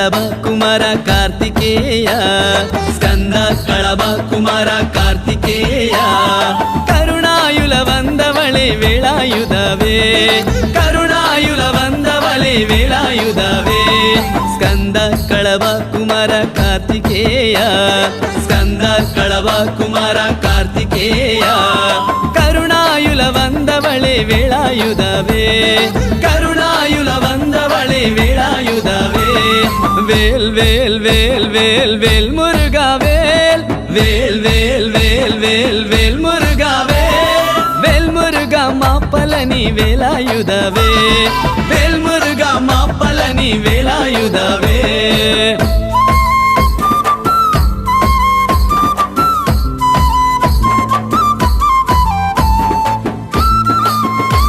కళభ కుమార కార్తికేయ స్కంద కళభ కుమార కార్తికేయ కరుణాయుల వందవళೆ ವೇಳಾಯುಧವೇ ಕರುಣಾಯುಲ ವಂದವಳೆ ವೇಳಾಯುಧವೇ ಸ್ಕಂದ ಕಳವ ಕುಮಾರ ಕಾರ್ತಿಕೇಯ ಸ್ಕಂದ ಕಳವ ಕುಮಾರ ಕಾರ್ತಿಕೇಯ ಕರುಣಾಯುಲ ವಂದವಳೆ ವೇಳಾಯುಧವೇ ಕರುಣಾಯುಲ ವಂದವಳೆ ವೇಳಾಯುಧವೇ ವೇಲ್ ವೇಲ್ ವೇಲ್ ವೇಲ್ ವೇಲ್ ಮುರುಘಾ ವೇಲ್ ವೇಲ್ ವೇಲ್ ವೇಲ್ ವೇಲ್ ವೇಲ್ ಮುರುಘಾ ವೇಲ್ ಮುರುಘಾ ಮಾಪಲನಿ ವೇಲಾಯುಧವೇ ವೇಲ್ ಮುರುಘಾ ಮಾಪಲನಿ ವೇಲಾಯುಧವೇ